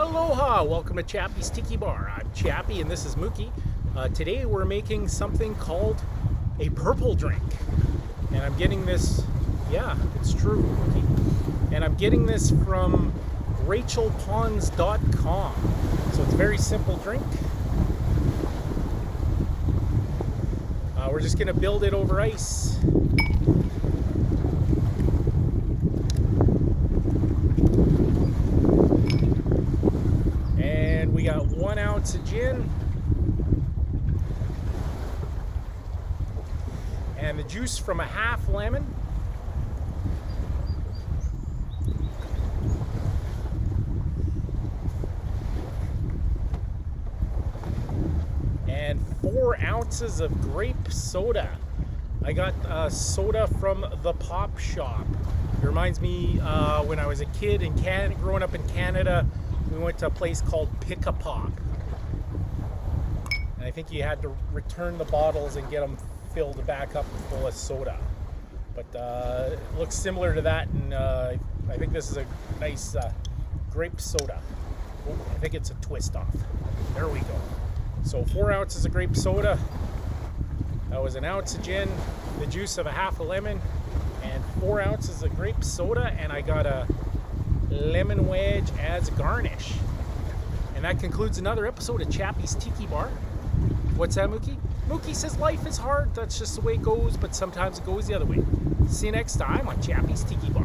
Aloha! Welcome to Chappy's Tiki Bar. I'm Chappy and this is Mookie. Today we're making something called a purple drink. And I'm getting this, yeah, it's true, Mookie. And I'm getting this from rachelponds.com. So it's a very simple drink. We're just gonna build it over ice. And we got 1 ounce of gin. And the juice from a half lemon. And 4 ounces of grape soda. I got soda from the Pop Shop. It reminds me when I was a kid in Canada, growing up in Canada, we went to a place called Pick a Pop. And I think you had to return the bottles and get them filled back up full of soda. But it looks similar to that, and I think this is a nice grape soda. Oh, I think it's a twist off. There we go. So 4 ounces of grape soda. That was 1 ounce of gin, the juice of a half a lemon, and 4 ounces of grape soda, and I got a lemon wedge as garnish. And that concludes another episode of Chappy's Tiki Bar. What's that, Mookie? Mookie says life is hard. That's just the way it goes, but sometimes it goes the other way. See you next time on Chappy's Tiki Bar.